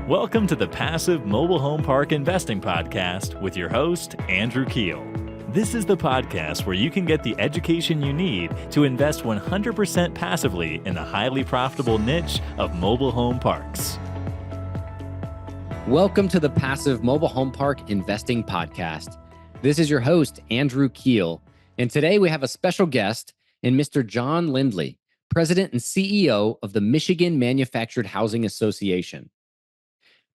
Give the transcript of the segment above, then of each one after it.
Welcome to the Passive Mobile Home Park Investing Podcast with your host, Andrew Keel. This is the podcast where you can get the education you need to invest 100% passively in the highly profitable niche of mobile home parks. Welcome to the Passive Mobile Home Park Investing Podcast. This is your host, Andrew Keel, and today we have a special guest in Mr. John Lindley, President and CEO of the Michigan Manufactured Housing Association.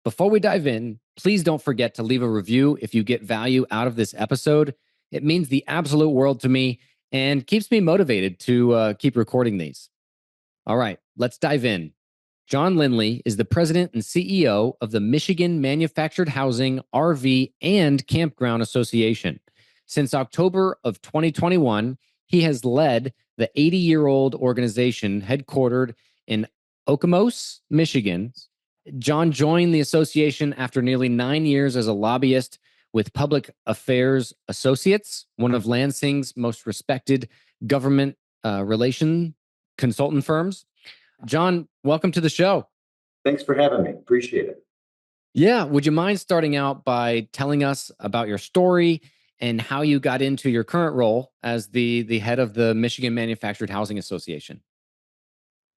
Before we dive in, please don't forget to leave a review if you get value out of this episode. It means the absolute world to me and keeps me motivated to keep recording these. All right, let's dive in. John Lindley is the president and CEO of the Michigan Manufactured Housing, RV, and Campground Association. Since October of 2021, he has led the 80-year-old organization headquartered in Okemos, Michigan. John joined the association after nearly 9 years as a lobbyist with Public Affairs Associates, one of Lansing's most respected government relation consultant firms. John, welcome to the show. Thanks for having me. Appreciate it. Yeah. Would you mind starting out by telling us about your story and how you got into your current role as the head of the Michigan Manufactured Housing Association?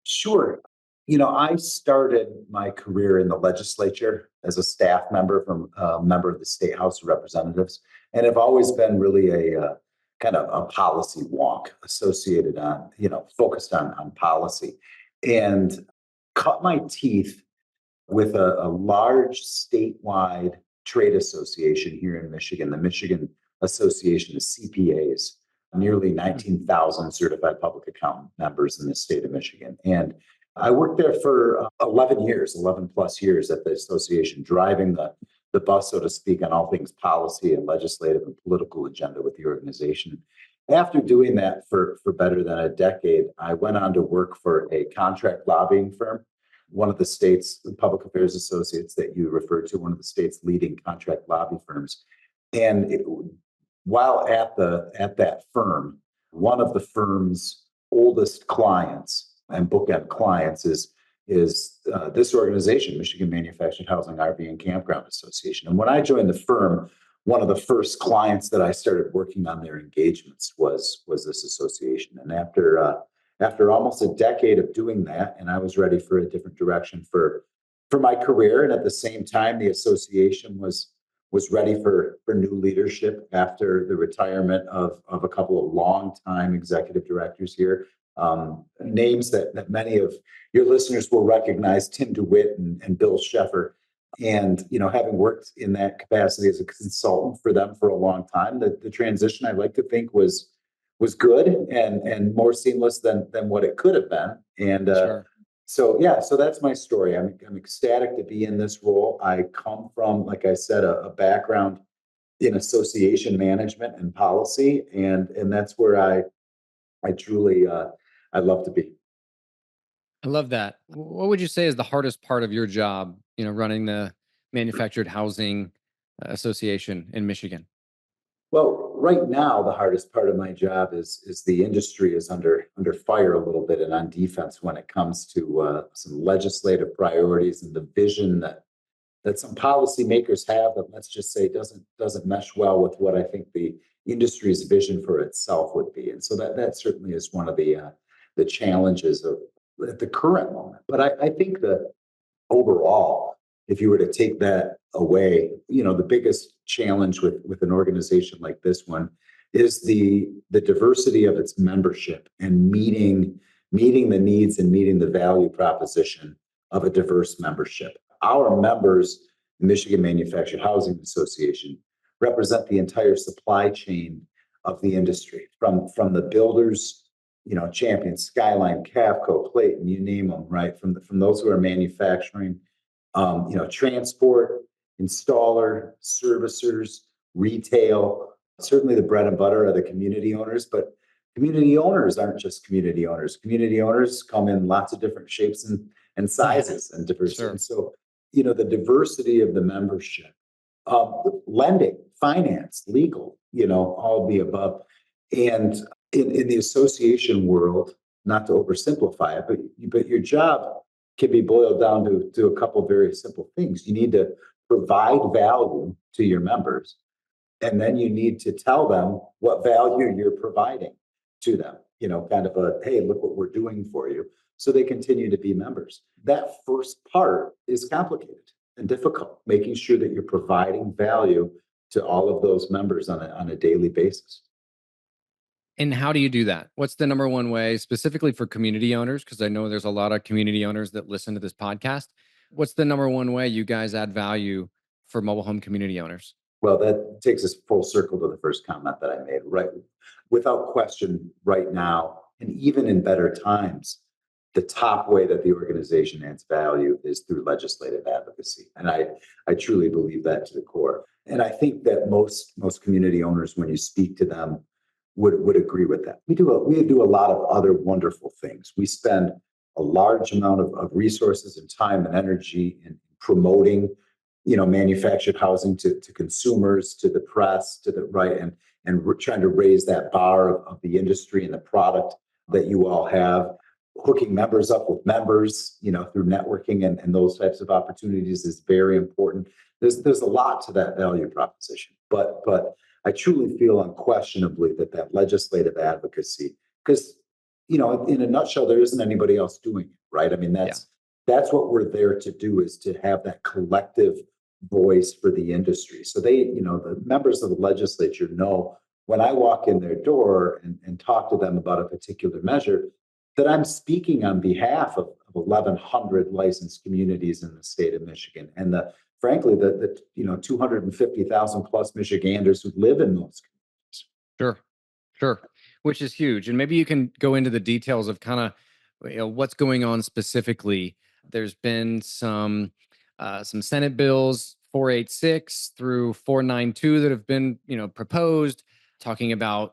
Sure. I started my career in the legislature as a staff member from a member of the State House of Representatives, and have always been really a kind of a policy wonk associated on, focused on policy, and cut my teeth with a large statewide trade association here in Michigan, the Michigan Association of CPAs, nearly 19,000 certified public accountant members in the state of Michigan. And I worked there for 11 plus years at the association, driving the bus, so to speak, on all things policy and legislative and political agenda with the organization. After doing that for better than a decade, I went on to work for a contract lobbying firm, one of the state's Public Affairs Associates that you referred to, one of the state's leading contract lobby firms. And while at that firm, one of the firm's oldest clients and bookend clients is this organization, Michigan Manufactured Housing, RV, and Campground Association. And when I joined the firm, one of the first clients that I started working on their engagements was this association. And after almost a decade of doing that, and I was ready for a different direction for my career, and at the same time, the association was ready for new leadership after the retirement of a couple of longtime executive directors here. Names that many of your listeners will recognize, Tim DeWitt and Bill Sheffer. And, having worked in that capacity as a consultant for them for a long time, the transition, I like to think, was good and more seamless than what it could have been. And Sure. So that's my story. I'm ecstatic to be in this role. I come from, like I said, a background in association management and policy, and that's where I truly I'd love to be. I love that. What would you say is the hardest part of your job, running the Manufactured Housing Association in Michigan? Well, right now, the hardest part of my job is the industry is under fire a little bit and on defense when it comes to some legislative priorities and the vision that some policymakers have that, let's just say, doesn't mesh well with what I think the industry's vision for itself would be. And so that certainly is one of the challenges at the current moment. But I think that overall, if you were to take that away, the biggest challenge with an organization like this one is the diversity of its membership and meeting the needs and meeting the value proposition of a diverse membership. Our members, the Michigan Manufactured Housing Association, represent the entire supply chain of the industry, from the builders, Champion, Skyline, Cavco, Clayton, you name them, right? From those who are manufacturing, transport, installer, servicers, retail. Certainly the bread and butter are the community owners, but community owners aren't just community owners. Community owners come in lots of different shapes and sizes and diversity. Sure. And so, the diversity of the membership, lending, finance, legal, all the above. And in the association world, not to oversimplify it, but your job can be boiled down to a couple of very simple things. You need to provide value to your members, and then you need to tell them what value you're providing to them. Kind of hey, look what we're doing for you, so they continue to be members. That first part is complicated and difficult, making sure that you're providing value to all of those members on a daily basis. And how do you do that? What's the number one way, specifically for community owners? Because I know there's a lot of community owners that listen to this podcast. What's the number one way you guys add value for mobile home community owners? Well, that takes us full circle to the first comment that I made, right? Without question, right now, and even in better times, the top way that the organization adds value is through legislative advocacy. And I truly believe that to the core. And I think that most community owners, when you speak to them, would agree with that. We do a lot of other wonderful things. We spend a large amount of resources and time and energy in promoting, manufactured housing to consumers, to the press, to the right, and we're trying to raise that bar of the industry and the product that you all have. Hooking members up with members, through networking and those types of opportunities is very important. There's a lot to that value proposition, but I truly feel unquestionably that legislative advocacy, because, in a nutshell, there isn't anybody else doing it, right? I mean, that's what we're there to do, is to have that collective voice for the industry. So the members of the legislature know when I walk in their door and talk to them about a particular measure, that I'm speaking on behalf of 1,100 licensed communities in the state of Michigan, and frankly, the 250,000 plus Michiganders who live in those communities. Sure. Which is huge. And maybe you can go into the details of kind of what's going on specifically. There's been some Senate bills 486 through 492 that have been proposed, talking about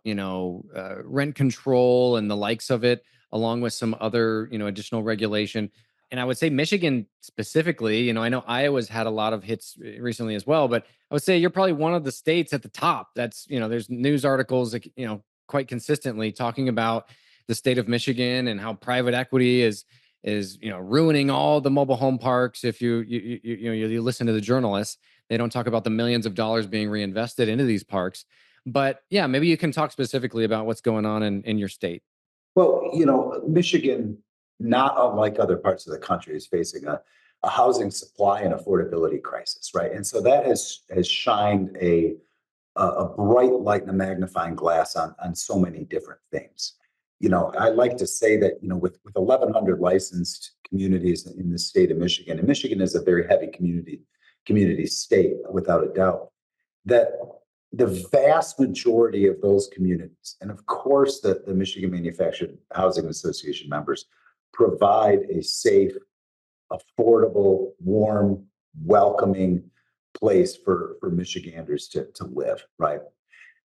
rent control and the likes of it, along with some other additional regulation. And I would say Michigan specifically, I know Iowa's had a lot of hits recently as well, but I would say you're probably one of the states at the top. That's, there's news articles, quite consistently talking about the state of Michigan and how private equity is ruining all the mobile home parks. If you listen to the journalists, they don't talk about the millions of dollars being reinvested into these parks. But yeah, maybe you can talk specifically about what's going on in your state. Well, Michigan, not unlike other parts of the country, is facing a housing supply and affordability crisis, right? And so that has shined a bright light and a magnifying glass on so many different things. I like to say that, with 1,100 licensed communities in the state of Michigan, and Michigan is a very heavy community state, without a doubt, that the vast majority of those communities, and of course the Michigan Manufactured Housing Association members, provide a safe, affordable, warm, welcoming place for Michiganders to live, right?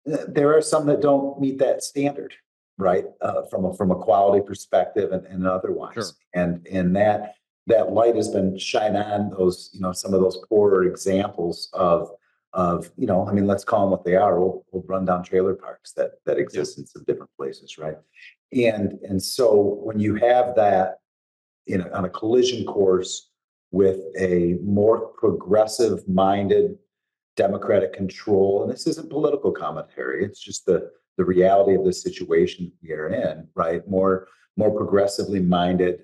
There are some that don't meet that standard, right? From a quality perspective and otherwise. Sure. And that light has been shined on those, some of those poorer examples of let's call them what they are, old rundown trailer parks that exist in some different places, right? And so when you have that on a collision course with a more progressive minded Democratic control, and this isn't political commentary, it's just the reality of the situation we are in, right? More progressively minded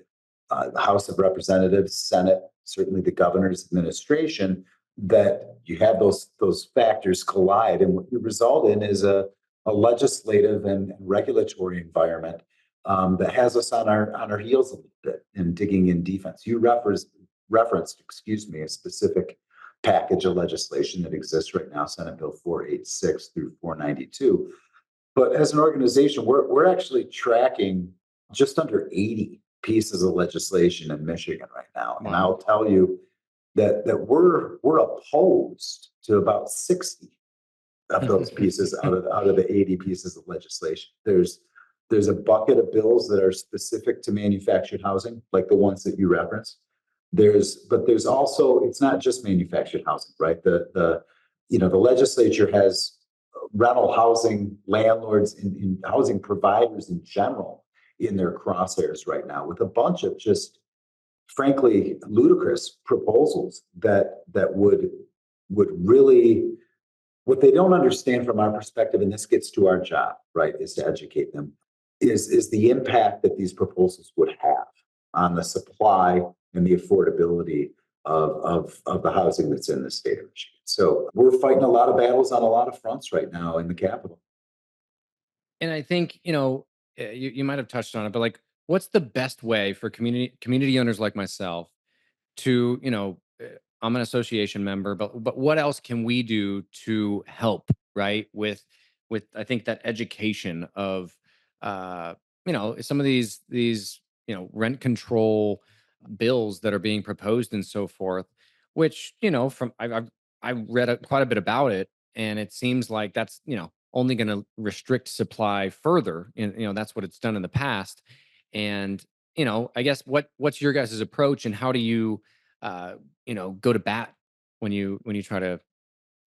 House of Representatives, Senate, certainly the governor's administration, that you have those factors collide, and what you result in is a legislative and regulatory environment that has us on our heels a little bit and digging in defense. You referenced, a specific package of legislation that exists right now, Senate Bill 486 through 492. But as an organization, we're actually tracking just under 80 pieces of legislation in Michigan right now, and I'll tell you that we're opposed to about 60 of those pieces out of the 80 pieces of legislation. There's a bucket of bills that are specific to manufactured housing, like the ones that you referenced. But there's also, it's not just manufactured housing, right? The legislature has rental housing landlords and housing providers in general in their crosshairs right now, with a bunch of just frankly, ludicrous proposals that would really, what they don't understand from our perspective, and this gets to our job, right, is to educate them, is the impact that these proposals would have on the supply and the affordability of the housing that's in the state of Michigan. So we're fighting a lot of battles on a lot of fronts right now in the Capitol. And I think, you might have touched on it, but like, what's the best way for community owners like myself to, I'm an association member, but what else can we do to help, right? With I think that education of, some of these rent control bills that are being proposed and so forth, which from I've read quite a bit about it, and it seems like that's only going to restrict supply further, and that's what it's done in the past. And I guess what's your guys' approach, and how do you go to bat when you try to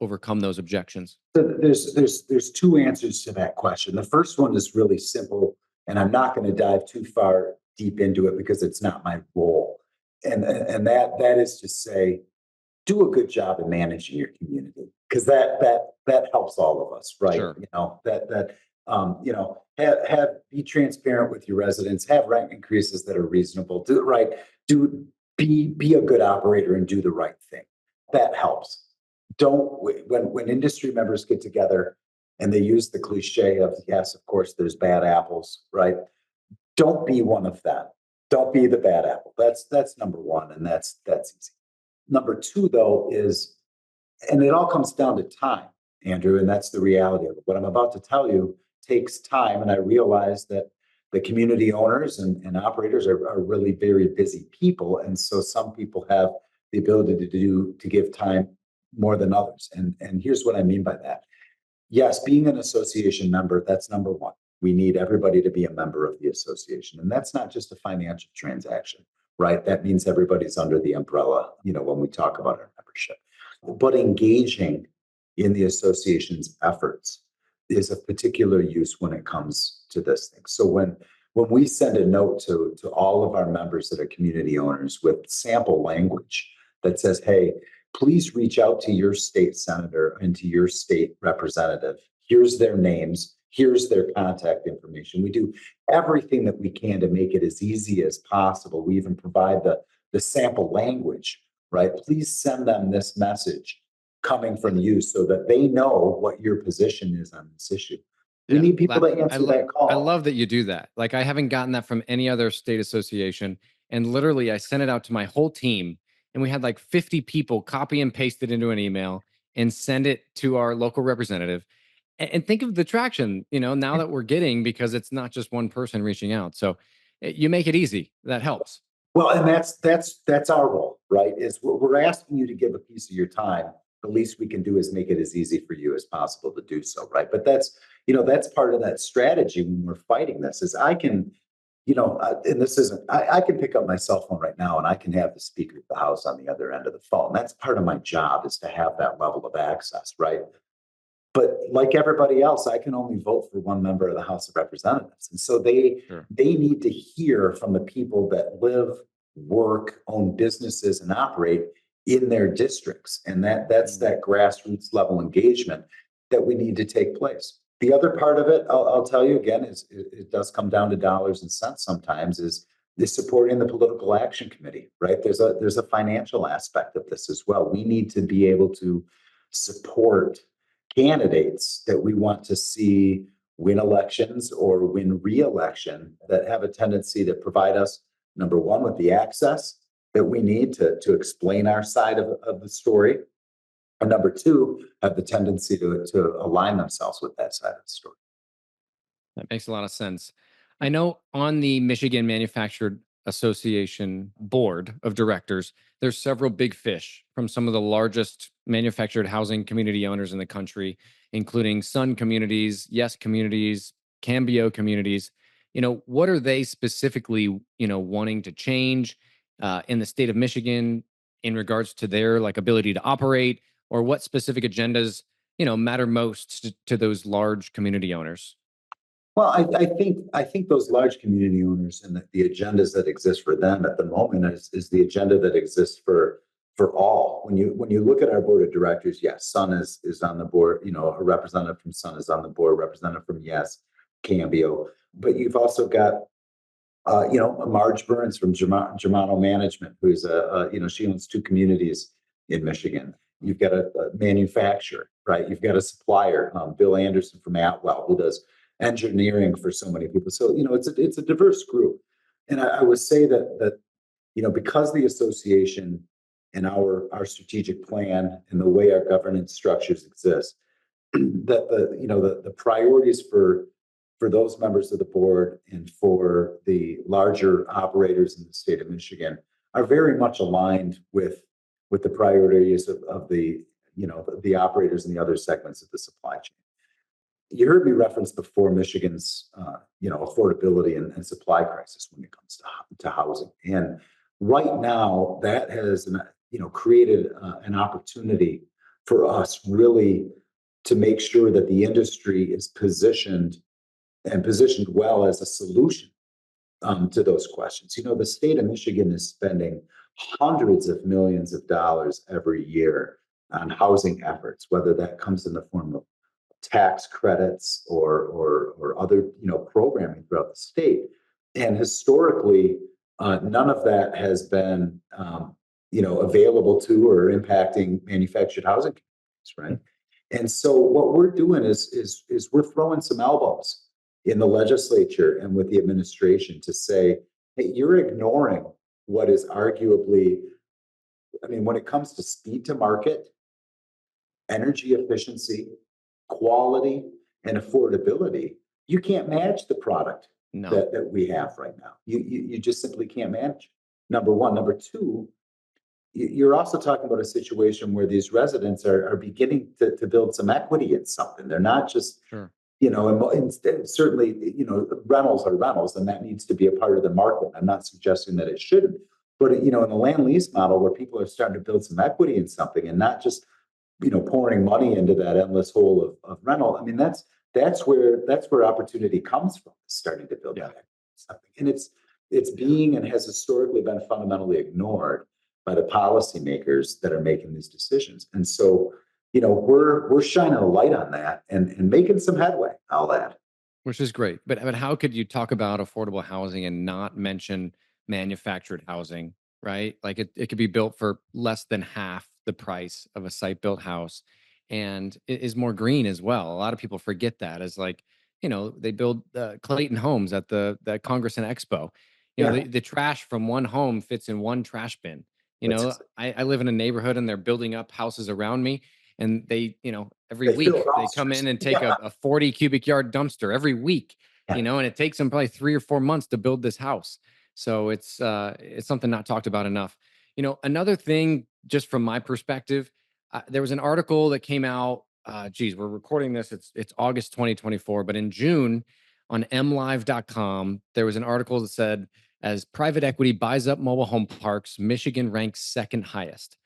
overcome those objections? So there's two answers to that question. The first one is really simple, and I'm not going to dive too far deep into it because it's not my role. And that is to say, do a good job in managing your community, because that helps all of us, right? Sure. Have be transparent with your residents, have rent increases that are reasonable, do it right, do be a good operator and do the right thing. That helps. Don't when industry members get together and they use the cliche of, yes, of course there's bad apples, right? Don't be one of them. Don't be the bad apple. That's number one, and that's easy. Number two, though, is, and it all comes down to time, Andrew, and that's the reality of it. What I'm about to tell you takes time, and I realize that the community owners and operators are really very busy people, and so some people have the ability to give time more than others. And here's what I mean by that. Yes, being an association member, that's number one. We need everybody to be a member of the association, and that's not just a financial transaction, right? That means everybody's under the umbrella, when we talk about our membership. But engaging in the association's efforts is of particular use when it comes to this thing. So when we send a note to all of our members that are community owners with sample language that says, hey, please reach out to your state senator and to your state representative. Here's their names. Here's their contact information. We do everything that we can to make it as easy as possible. We even provide the sample language, right? Please send them this message coming from you so that they know what your position is on this issue. We need people to answer that call. I love that you do that. Like, I haven't gotten that from any other state association. And literally, I sent it out to my whole team, and we had like 50 people copy and paste it into an email and send it to our local representative. And think of the traction, now that we're getting, because it's not just one person reaching out. So you make it easy. That helps. Well, and that's our role, right? Is we're asking you to give a piece of your time. The least we can do is make it as easy for you as possible to do so, right? But that's part of that strategy when we're fighting this. Is I can, and this isn't, I can pick up my cell phone right now and I can have the Speaker of the House on the other end of the phone. That's part of my job, is to have that level of access, right? But like everybody else, I can only vote for one member of the House of Representatives. And so they need to hear from the people that live, work, own businesses, and operate in their districts. And that's that grassroots level engagement that we need to take place. The other part of it, I'll tell you again, is it does come down to dollars and cents sometimes, is supporting the political action committee, right? There's a financial aspect of this as well. We need to be able to support candidates that we want to see win elections or win re-election, that have a tendency to provide us, number one, with the access that we need to explain our side of the story, and number two, have the tendency to align themselves with that side of the story. That makes a lot of sense. I know on the Michigan Manufactured Association board of directors, there's several big fish from some of the largest manufactured housing community owners in the country, including Sun Communities, Yes Communities, Cambio Communities. What are they specifically, wanting to change in the state of Michigan in regards to their ability to operate, or what specific agendas, matter most to those large community owners? Well, I think those large community owners and the agendas that exist for them at the moment is the agenda that exists for all. When you look at our board of directors, yes, Sun is on the board. You know, a representative from Sun is on the board, representative from Yes, Cambio, but you've also got Marge Burns from Germano Management, who's she owns two communities in Michigan. You've got a manufacturer, right? You've got a supplier, Bill Anderson from Atwell, who does engineering for so many people. So, it's a diverse group. And I would say that, because the association and our strategic plan and the way our governance structures exist, that the priorities for those members of the board and for the larger operators in the state of Michigan are very much aligned with the priorities of the operators in the other segments of the supply chain. You heard me reference before Michigan's affordability and supply crisis when it comes to housing, and right now that has created an opportunity for us really to make sure that the industry is positioned well as a solution to those questions. The state of Michigan is spending hundreds of millions of dollars every year on housing efforts, whether that comes in the form of tax credits or other programming throughout the state. And historically, none of that has been available to or impacting manufactured housing communities, right? And so what we're doing is we're throwing some elbows in the legislature and with the administration to say, hey, you're ignoring what is arguably, when it comes to speed to market, energy efficiency, quality, and affordability, you can't manage the product that we have right now. You just simply can't manage it. Number one. Number two, you're also talking about a situation where these residents are beginning to build some equity in something. They're not just, Sure. And certainly, rentals are rentals, and that needs to be a part of the market. I'm not suggesting that it shouldn't, but in the land lease model where people are starting to build some equity in something and not just, pouring money into that endless hole of rental. That's where opportunity comes from, starting to build that equity in something. And it's being and has historically been fundamentally ignored by the policymakers that are making these decisions. And so, we're shining a light on that and making some headway, I'll add. Which is great. But how could you talk about affordable housing and not mention manufactured housing, right? Like it could be built for less than half the price of a site-built house, and it is more green as well. A lot of people forget that, as like, they build Clayton homes at the Congress and Expo. The trash from one home fits in one trash bin. I live in a neighborhood and they're building up houses around me. And they, every week they come in and take a 40 cubic yard dumpster every week, and it takes them probably 3 or 4 months to build this house. So it's something not talked about enough. Another thing, just from my perspective, there was an article that came out. We're recording this. It's August 2024, but in June on mlive.com, there was an article that said, as private equity buys up mobile home parks, Michigan ranks second highest.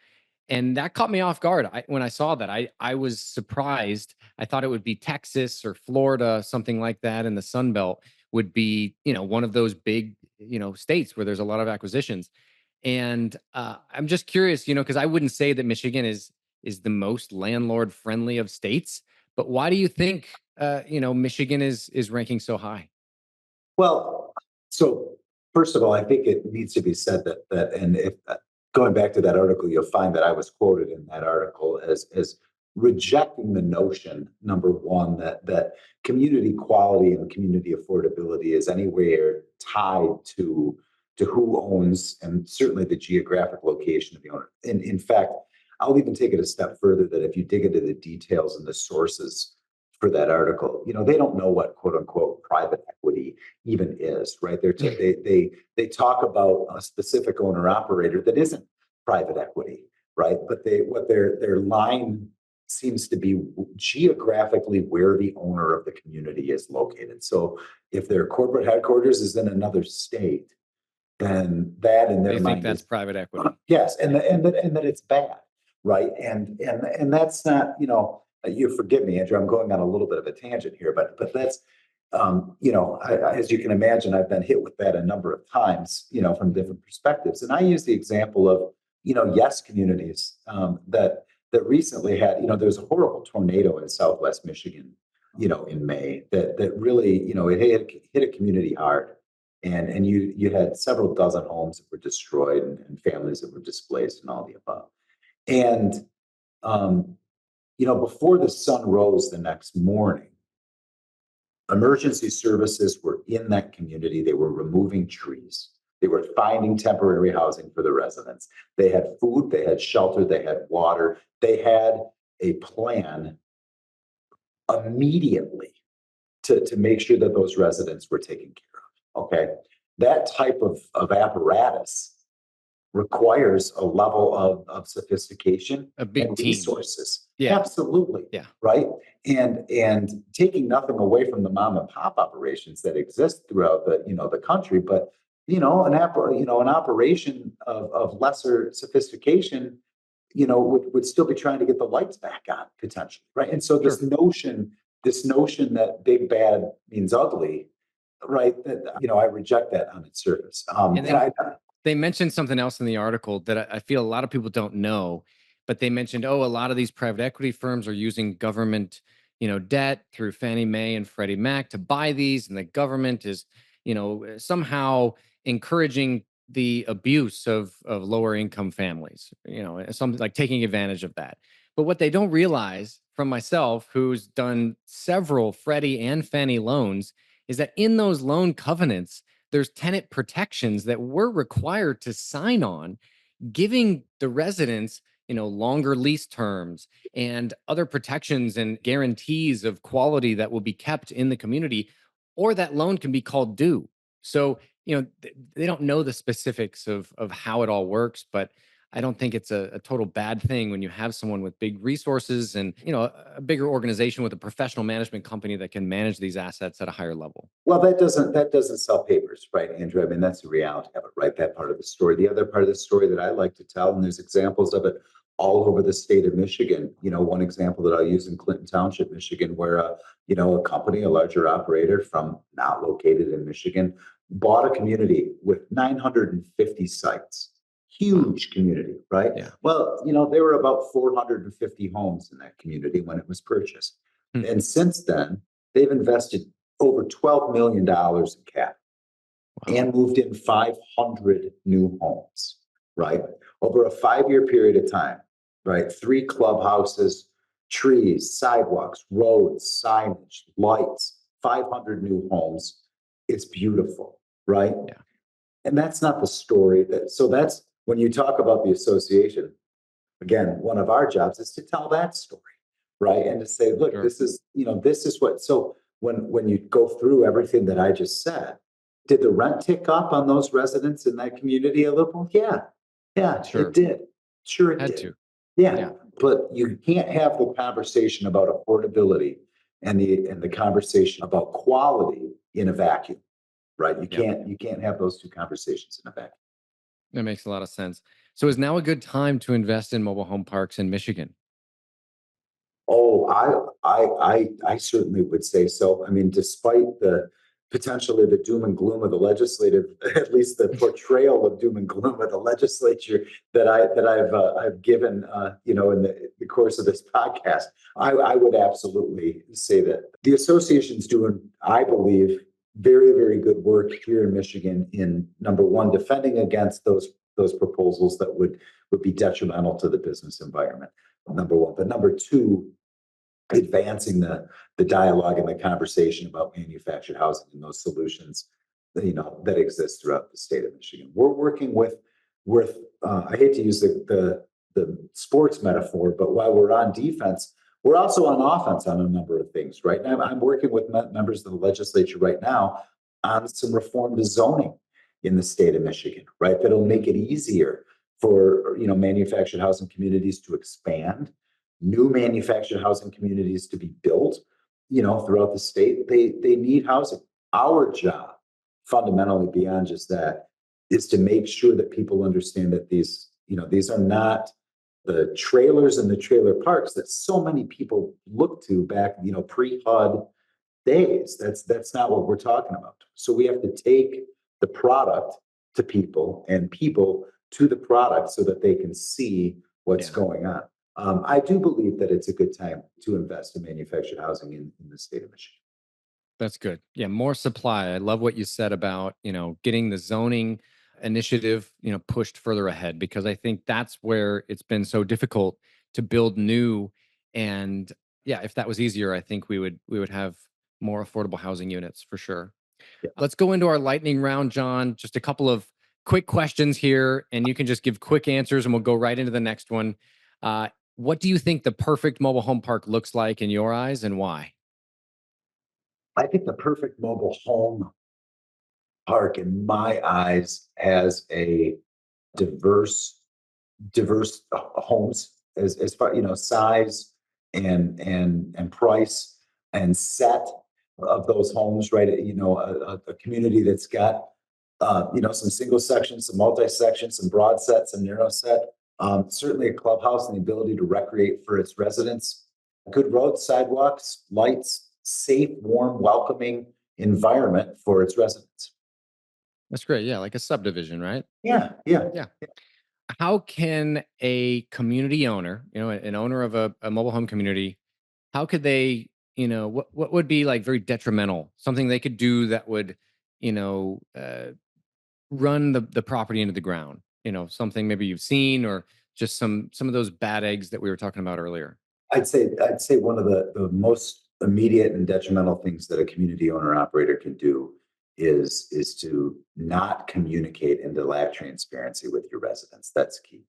And that caught me off guard. When I saw that, I was surprised. I thought it would be Texas or Florida, something like that, and the Sun Belt would be, one of those big, states where there's a lot of acquisitions. And I'm just curious, because I wouldn't say that Michigan is the most landlord friendly of states. But why do you think, Michigan is ranking so high? Well, so first of all, I think it needs to be said that and if going back to that article, you'll find that I was quoted in that article as rejecting the notion, number one, that community quality and community affordability is anywhere tied to who owns, and certainly the geographic location of the owner. And in fact, I'll even take it a step further, that if you dig into the details and the sources for that article, they don't know what quote unquote private equity even is, right? They talk about a specific owner operator that isn't private equity, right? But their line seems to be geographically where the owner of the community is located. So if their corporate headquarters is in another state, then that in their They mind think that's private equity. yes, and that it's bad, right? And that's not, you forgive me, Andrew, I'm going on a little bit of a tangent here, but as you can imagine, I've been hit with that a number of times, from different perspectives. And I use the example of, yes, communities that recently had, there was a horrible tornado in Southwest Michigan, in May that really, it hit a community hard. And you had several dozen homes that were destroyed and families that were displaced and all the above. And, before the sun rose the next morning, emergency services were in that community. They were removing trees. They were finding temporary housing for the residents. They had food, they had shelter, they had water. They had a plan immediately to make sure that those residents were taken care of. Okay. That type of apparatus requires a level of sophistication A big and team. Resources. Yeah. Absolutely. Yeah. Right. And taking nothing away from the mom and pop operations that exist throughout the country, but an operation of lesser sophistication, would still be trying to get the lights back on potentially. Right. And so this notion that big bad means ugly, right? That, I reject that on its surface. They mentioned something else in the article that I feel a lot of people don't know, but they mentioned, a lot of these private equity firms are using government, debt through Fannie Mae and Freddie Mac to buy these, and the government is, somehow encouraging the abuse of lower income families, something like taking advantage of that. But what they don't realize, from myself, who's done several Freddie and Fannie loans, is that in those loan covenants, there's tenant protections that we're required to sign on, giving the residents, longer lease terms and other protections and guarantees of quality that will be kept in the community, or that loan can be called due. So, they don't know the specifics of how it all works, but I don't think it's a total bad thing when you have someone with big resources and, a bigger organization with a professional management company that can manage these assets at a higher level. Well, that doesn't sell papers, right, Andrew? I mean, that's the reality of it, right? That part of the story. The other part of the story that I like to tell, and there's examples of it all over the state of Michigan. One example that I'll use in Clinton Township, Michigan, where a company, a larger operator from not located in Michigan, bought a community with 950 sites. Huge community, right? Yeah. Well, there were about 450 homes in that community when it was purchased. And since then, they've invested over $12 million in capital and moved in 500 new homes, right? Over a 5-year period of time, right? 3 clubhouses, trees, sidewalks, roads, signage, lights, 500 new homes. It's beautiful, right? Yeah. And that's not the story. That's when you talk about the association, again, one of our jobs is to tell that story, right? And to say, look, Sure. this is what, so when you go through everything that I just said, did the rent tick up on those residents in that community a little? Yeah, Sure. it did. Sure, it Had did. to. Yeah, but you can't have the conversation about affordability and the conversation about quality in a vacuum, right? You can't have those two conversations in a vacuum. That makes a lot of sense. So is now a good time to invest in mobile home parks in Michigan? Oh, I certainly would say so. I mean, despite the potentially the doom and gloom of the legislative, at least the portrayal of doom and gloom of the legislature that I've given, in the course of this podcast, I would absolutely say that the association's doing, I believe, very, very good work here in Michigan in, number one, defending against those proposals that would be detrimental to the business environment. Number one, but number two, advancing the dialogue and the conversation about manufactured housing and those solutions that exist throughout the state of Michigan. We're working with I hate to use the sports metaphor, but while we're on defense, we're also on offense on a number of things. Right now, I'm working with members of the legislature right now on some reform to zoning in the state of Michigan. Right, that'll make it easier for manufactured housing communities to expand, new manufactured housing communities to be built, throughout the state. They need housing. Our job, fundamentally beyond just that, is to make sure that people understand that these are not the trailers and the trailer parks that so many people look to back, pre-HUD, days. That's not what we're talking about. So we have to take the product to people and people to the product so that they can see what's Yeah. going on. I do believe that it's a good time to invest in manufactured housing in the state of Michigan. That's good. Yeah, more supply. I love what you said about, getting the zoning initiative, pushed further ahead, because I think that's where it's been so difficult to build new. And yeah, if that was easier, I think we would have more affordable housing units for sure. Yeah. Let's go into our lightning round, John. Just a couple of quick questions here, and you can just give quick answers and we'll go right into the next one. What do you think the perfect mobile home park looks like in your eyes, and why? I think the perfect mobile home park, in my eyes, has a diverse homes as far size and price and set of those homes, right? A community that's got some single sections, some multi sections, some broad set, some narrow set. Certainly a clubhouse and the ability to recreate for its residents. Good roads, sidewalks, lights, safe, warm, welcoming environment for its residents. That's great. Yeah, like a subdivision, right? Yeah, yeah. Yeah. How can a community owner, an owner of a mobile home community, how could they, what would be like very detrimental? Something they could do that would, you know, uh, run the property into the ground. Something maybe you've seen, or just some of those bad eggs that we were talking about earlier. I'd say one of the most immediate and detrimental things that a community owner operator can do is to not communicate and to lack transparency with your residents. That's key.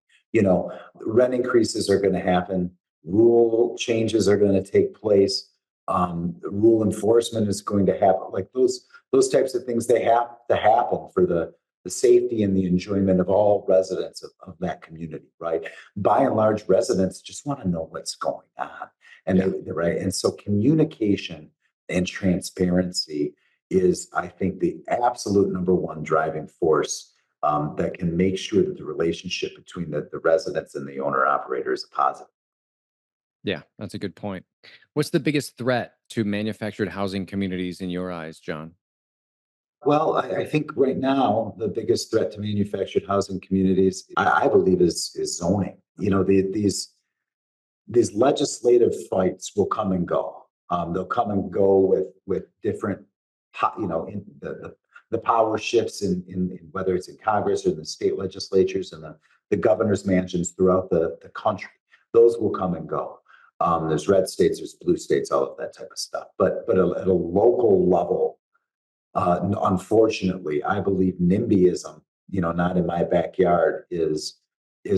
Rent increases are going to happen, rule changes are going to take place, rule enforcement is going to happen. Like those types of things, they have to happen for the safety and the enjoyment of all residents of that community, right? By and large, residents just want to know what's going on. And Yeah. right. And so communication and transparency is, I think, the absolute number one driving force that can make sure that the relationship between the residents and the owner operator is positive. Yeah, that's a good point. What's the biggest threat to manufactured housing communities in your eyes, John? Well, I think right now the biggest threat to manufactured housing communities, I believe, is zoning. These legislative fights will come and go. They'll come and go with different, in the power shifts in whether it's in Congress or the state legislatures and the governor's mansions throughout the country. Those will come and go. There's red states, there's blue states, all of that type of stuff. But at a local level, unfortunately, I believe NIMBYism, not in my backyard, is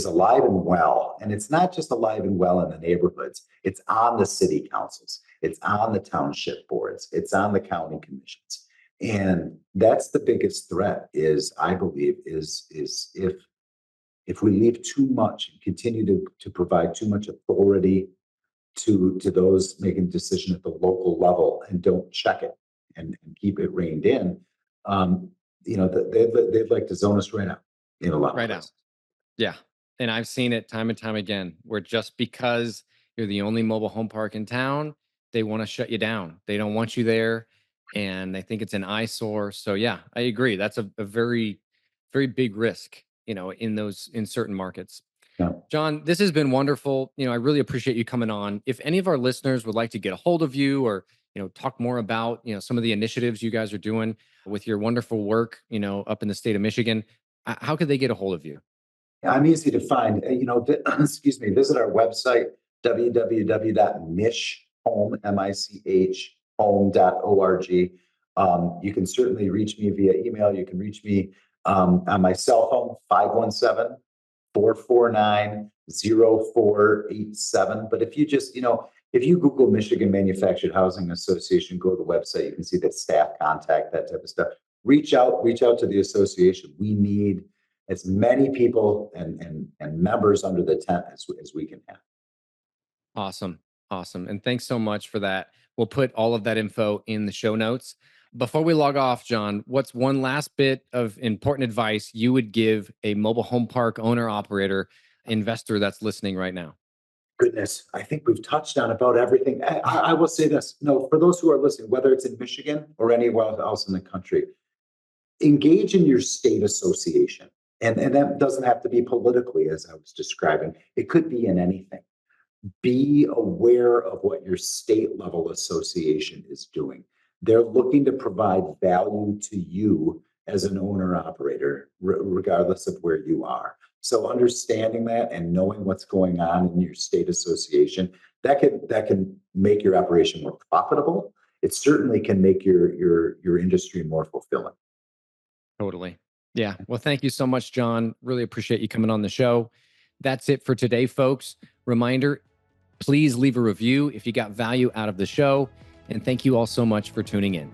alive and well. And it's not just alive and well in the neighborhoods. It's on the city councils. It's on the township boards. It's on the county commissions. And that's the biggest threat, is I believe, is if we leave too much and continue to provide too much authority to those making a decision at the local level and don't check it and keep it reined in, they'd like to zone us right out in a lot of Right places. out. Yeah. And I've seen it time and time again, where just because you're the only mobile home park in town, they want to shut you down. They don't want you there, and they think it's an eyesore. So yeah, I agree. That's a very, very big risk, in certain markets. Yeah. John, this has been wonderful. I really appreciate you coming on. If any of our listeners would like to get a hold of you, or talk more about some of the initiatives you guys are doing with your wonderful work, up in the state of Michigan, how could they get a hold of you? I'm easy to find. Excuse me, visit our website, www.michhome.org. You can certainly reach me via email. You can reach me on my cell phone, 517-449-0487. But if you Google Michigan Manufactured Housing Association, go to the website, you can see the staff contact, that type of stuff. Reach out to the association. We need as many people and members under the tent as we can have. Awesome. Awesome. And thanks so much for that. We'll put all of that info in the show notes. Before we log off, John, what's one last bit of important advice you would give a mobile home park owner, operator, investor that's listening right now? Goodness, I think we've touched on about everything. I will say this, for those who are listening, whether it's in Michigan or anywhere else in the country, engage in your state association. And that doesn't have to be politically, as I was describing. It could be in anything. Be aware of what your state level association is doing. They're looking to provide value to you as an owner operator, regardless of where you are. So understanding that and knowing what's going on in your state association, that can make your operation more profitable. It certainly can make your industry more fulfilling. Totally. Yeah. Well, thank you so much, John. Really appreciate you coming on the show. That's it for today, folks. Reminder, please leave a review if you got value out of the show. And thank you all so much for tuning in.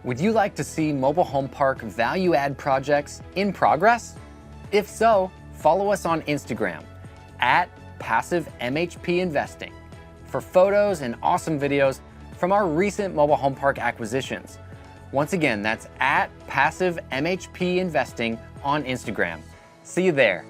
Would you like to see mobile home park value add projects in progress? If so, follow us on Instagram @PassiveMHPInvesting for photos and awesome videos from our recent mobile home park acquisitions. Once again, that's @PassiveMHPInvesting on Instagram. See you there.